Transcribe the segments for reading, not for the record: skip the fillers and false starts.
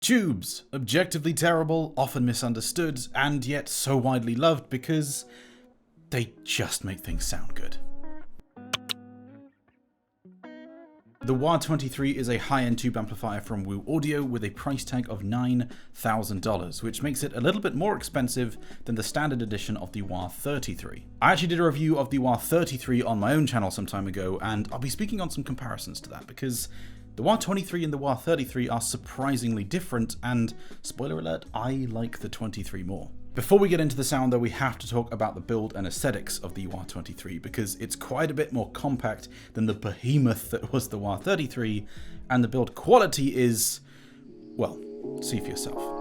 Tubes, objectively terrible, often misunderstood, and yet so widely loved because they just make things sound good. The WA23 is a high-end tube amplifier from Woo Audio with a price tag of $9,000, which makes it a little bit more expensive than the standard edition of the WA33. I actually did a review of the WA33 on my own channel some time ago, and I'll be speaking on some comparisons to that because the WA23 and the WA33 are surprisingly different, and spoiler alert, I like the 23 more. Before we get into the sound though, we have to talk about the build and aesthetics of the WA23 because it's quite a bit more compact than the behemoth that was the WA33, and the build quality is, well, see for yourself.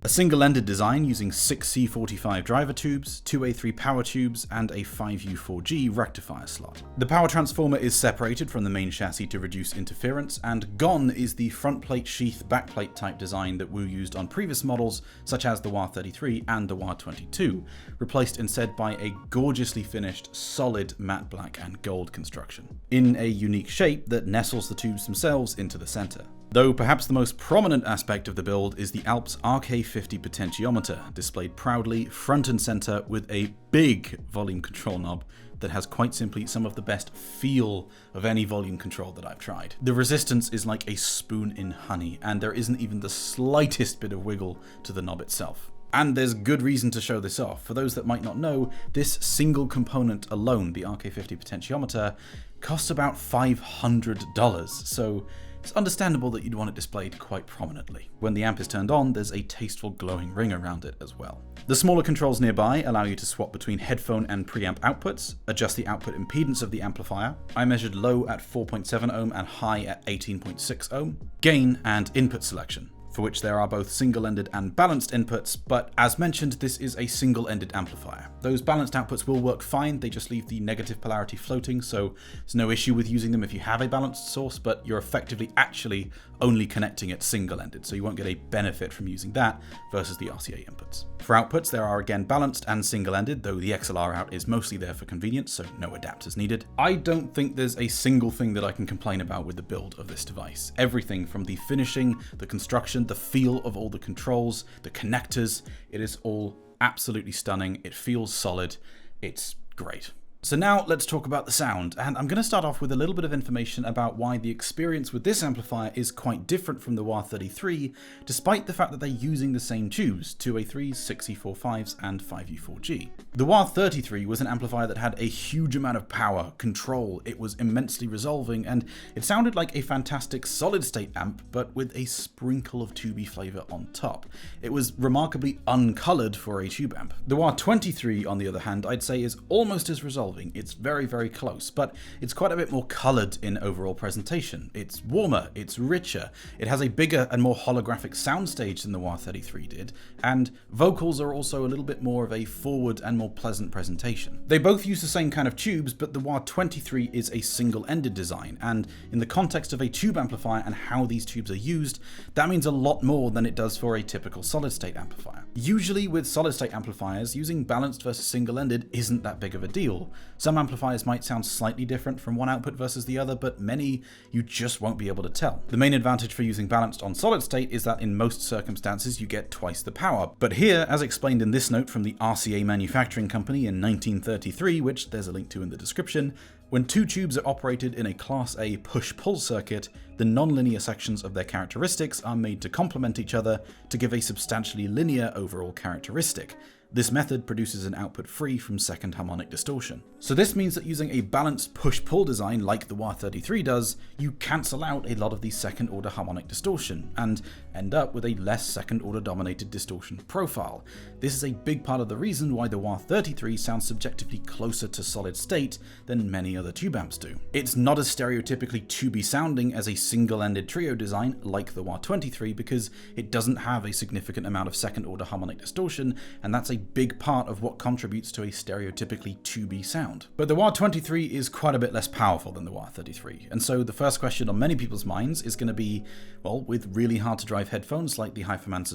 A single-ended design using 6 C45 driver tubes, 2 A3 power tubes, and a 5U4G rectifier slot. The power transformer is separated from the main chassis to reduce interference, and gone is the front plate sheath backplate type design that Woo used on previous models such as the WA33 and the WA22, replaced instead by a gorgeously finished solid matte black and gold construction, in a unique shape that nestles the tubes themselves into the center. Though perhaps the most prominent aspect of the build is the Alps RK50 potentiometer, displayed proudly front and center with a big volume control knob that has quite simply some of the best feel of any volume control that I've tried. The resistance is like a spoon in honey, and there isn't even the slightest bit of wiggle to the knob itself. And there's good reason to show this off. For those that might not know, this single component alone, the RK50 potentiometer, costs about $500, so it's understandable that you'd want it displayed quite prominently. When the amp is turned on, there's a tasteful glowing ring around it as well. The smaller controls nearby allow you to swap between headphone and preamp outputs, adjust the output impedance of the amplifier. I measured low at 4.7 ohm and high at 18.6 ohm, gain, and input selection, for which there are both single-ended and balanced inputs, but as mentioned, this is a single-ended amplifier. Those balanced outputs will work fine, they just leave the negative polarity floating, so there's no issue with using them if you have a balanced source, but you're effectively actually only connecting it single-ended, so you won't get a benefit from using that versus the RCA inputs. For outputs, there are again balanced and single-ended, though the XLR out is mostly there for convenience, so no adapters needed. I don't think there's a single thing that I can complain about with the build of this device. Everything from the finishing, the construction, the feel of all the controls, the connectors, it is all absolutely stunning. It feels solid. It's great. So now let's talk about the sound, and I'm going to start off with a little bit of information about why the experience with this amplifier is quite different from the WA33, despite the fact that they're using the same tubes, 2A3s, 6E45s, and 5U4G. The WA33 was an amplifier that had a huge amount of power, control, it was immensely resolving, and it sounded like a fantastic solid-state amp, but with a sprinkle of tubey flavor on top. It was remarkably uncolored for a tube amp. The WA23, on the other hand, I'd say is almost as resolving. It's very, very close, but it's quite a bit more colored in overall presentation. It's warmer, it's richer, it has a bigger and more holographic soundstage than the WA33 did, and vocals are also a little bit more of a forward and more pleasant presentation. They both use the same kind of tubes, but the WA23 is a single-ended design, and in the context of a tube amplifier and how these tubes are used, that means a lot more than it does for a typical solid-state amplifier. Usually with solid-state amplifiers, using balanced versus single-ended isn't that big of a deal. Some amplifiers might sound slightly different from one output versus the other, but many you just won't be able to tell. The main advantage for using balanced on solid state is that in most circumstances you get twice the power. But here, as explained in this note from the RCA Manufacturing Company in 1933, which there's a link to in the description, when two tubes are operated in a Class A push-pull circuit, the non-linear sections of their characteristics are made to complement each other to give a substantially linear overall characteristic. This method produces an output free from second harmonic distortion. So this means that using a balanced push-pull design like the WA33 does, you cancel out a lot of the second order harmonic distortion and end up with a less second order dominated distortion profile. This is a big part of the reason why the WA33 sounds subjectively closer to solid state than many other tube amps do. It's not as stereotypically tubey sounding as a single-ended trio design like the WA23 because it doesn't have a significant amount of second order harmonic distortion, and that's a big part of what contributes to a stereotypically tubey sound. But the WA23 is quite a bit less powerful than the WA33, and so the first question on many people's minds is going to be, well, with really hard to drive headphones like the Headphone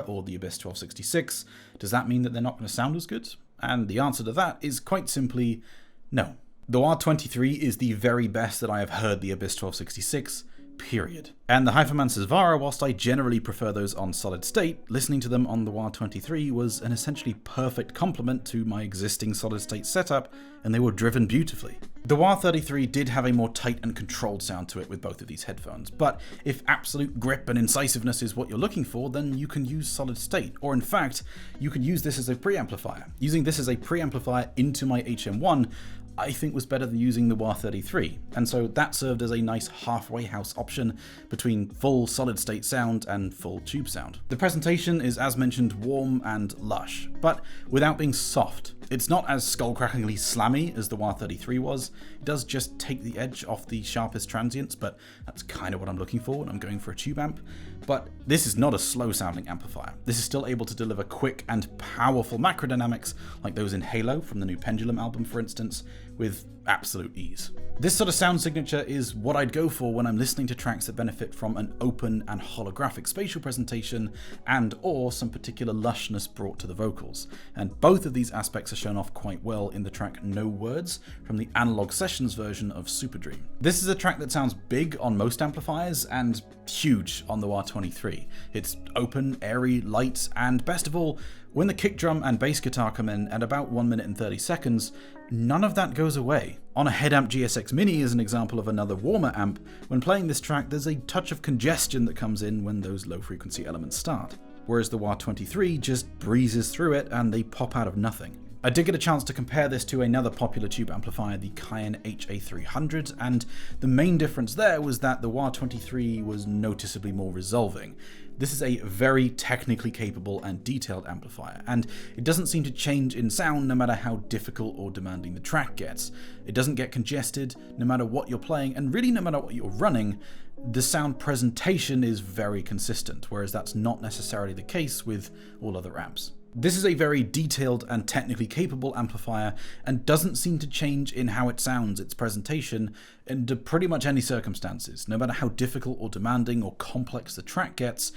or the Abyss 1266, does that mean that they're not going to sound as good? And the answer to that is quite simply no. The WA23 is the very best that I have heard the Abyss 1266, period. And the Headphone, whilst I generally prefer those on solid state, listening to them on the WA23 was an essentially perfect complement to my existing solid state setup, and they were driven beautifully. The WA33 did have a more tight and controlled sound to it with both of these headphones, but if absolute grip and incisiveness is what you're looking for, then you can use solid state, or in fact, you can use this as a preamplifier. Using this as a preamplifier into my HM1, I think was better than using the WA33, and so that served as a nice halfway house option between full solid state sound and full tube sound. The presentation is, as mentioned, warm and lush, but without being soft. It's not as skull-crackingly slammy as the WA33 was. It does just take the edge off the sharpest transients, but that's kind of what I'm looking for when I'm going for a tube amp. But this is not a slow-sounding amplifier. This is still able to deliver quick and powerful macro dynamics like those in Halo from the new Pendulum album, for instance, with absolute ease. This sort of sound signature is what I'd go for when I'm listening to tracks that benefit from an open and holographic spatial presentation and/or some particular lushness brought to the vocals. And both of these aspects are shown off quite well in the track No Words from the Analog Sessions version of Super Dream. This is a track that sounds big on most amplifiers and huge on the WA23. It's open, airy, light, and best of all, when the kick drum and bass guitar come in at about 1 minute and 30 seconds, none of that goes away. On a Headamp GSX Mini is an example of another warmer amp. When playing this track, there's a touch of congestion that comes in when those low frequency elements start, whereas the WA23 just breezes through it and they pop out of nothing. I did get a chance to compare this to another popular tube amplifier, the Cayenne HA300, and the main difference there was that the WA23 was noticeably more resolving. This is a very technically capable and detailed amplifier, and it doesn't seem to change in sound no matter how difficult or demanding the track gets. It doesn't get congested no matter what you're playing, and really no matter what you're running. The sound presentation is very consistent, whereas that's not necessarily the case with all other amps. This is a very detailed and technically capable amplifier and doesn't seem to change in how it sounds, its presentation, under pretty much any circumstances. No matter how difficult or demanding or complex the track gets,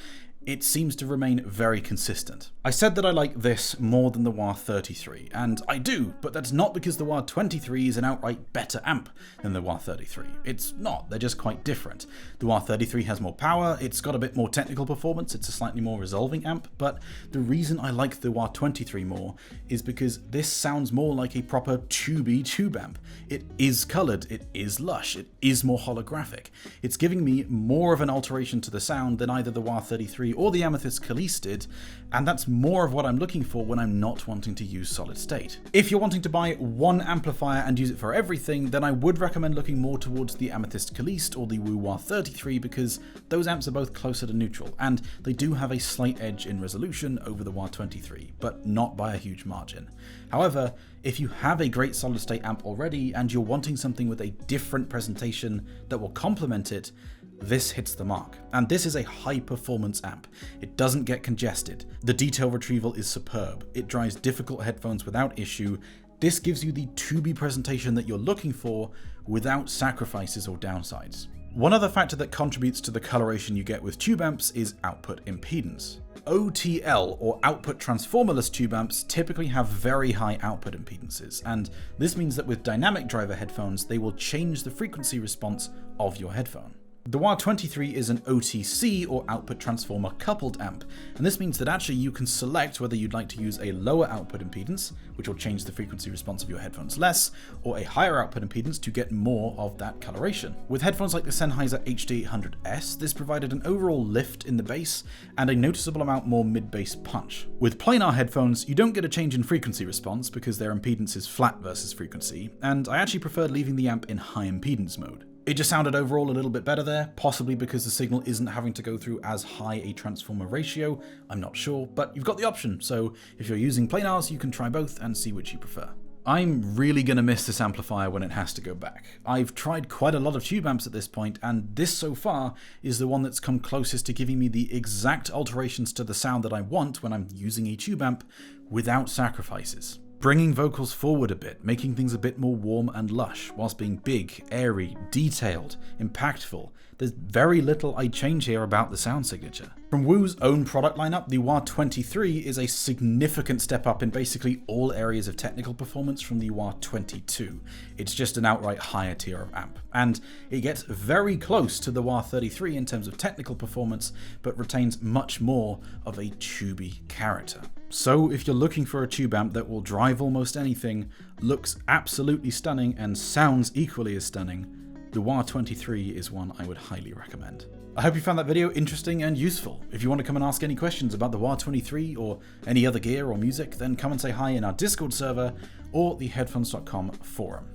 it seems to remain very consistent. I said that I like this more than the WA33, and I do, but that's not because the WA23 is an outright better amp than the WA33. It's not, they're just quite different. The WA33 has more power, it's got a bit more technical performance, it's a slightly more resolving amp, but the reason I like the WA23 more is because this sounds more like a proper tubey tube amp. It is coloured, it is lush, it is more holographic. It's giving me more of an alteration to the sound than either the WA33 or the Amethyst Khalees did, and that's more of what I'm looking for when I'm not wanting to use solid state. If you're wanting to buy one amplifier and use it for everything, then I would recommend looking more towards the Amethyst Khalees or the Woo WA23 because those amps are both closer to neutral, and they do have a slight edge in resolution over the WA23, but not by a huge margin. However, if you have a great solid state amp already and you're wanting something with a different presentation that will complement it, this hits the mark. And this is a high performance amp. It doesn't get congested. The detail retrieval is superb. It drives difficult headphones without issue. This gives you the tubey presentation that you're looking for without sacrifices or downsides. One other factor that contributes to the coloration you get with tube amps is output impedance. OTL, or output transformerless tube amps, typically have very high output impedances, and this means that with dynamic driver headphones, they will change the frequency response of your headphone. The WA23 is an OTC, or output transformer coupled amp, and this means that actually you can select whether you'd like to use a lower output impedance, which will change the frequency response of your headphones less, or a higher output impedance to get more of that coloration. With headphones like the Sennheiser HD800S, this provided an overall lift in the bass and a noticeable amount more mid-bass punch. With planar headphones, you don't get a change in frequency response because their impedance is flat versus frequency, and I actually preferred leaving the amp in high impedance mode. It just sounded overall a little bit better there, possibly because the signal isn't having to go through as high a transformer ratio, I'm not sure, but you've got the option, so if you're using planars, you can try both and see which you prefer. I'm really going to miss this amplifier when it has to go back. I've tried quite a lot of tube amps at this point, and this so far is the one that's come closest to giving me the exact alterations to the sound that I want when I'm using a tube amp without sacrifices. Bringing vocals forward a bit, making things a bit more warm and lush, whilst being big, airy, detailed, impactful. There's very little I change here about the sound signature. From Woo's own product lineup, the WA23 is a significant step up in basically all areas of technical performance from the WA22. It's just an outright higher tier of amp, and it gets very close to the WA33 in terms of technical performance, but retains much more of a tubey character. So if you're looking for a tube amp that will drive almost anything, looks absolutely stunning, and sounds equally as stunning, the WA23 is one I would highly recommend. I hope you found that video interesting and useful. If you want to come and ask any questions about the WA23 or any other gear or music, then come and say hi in our Discord server or the headphones.com forum.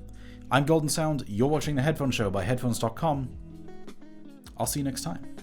I'm Golden Sound, you're watching The Headphone Show by headphones.com. I'll see you next time.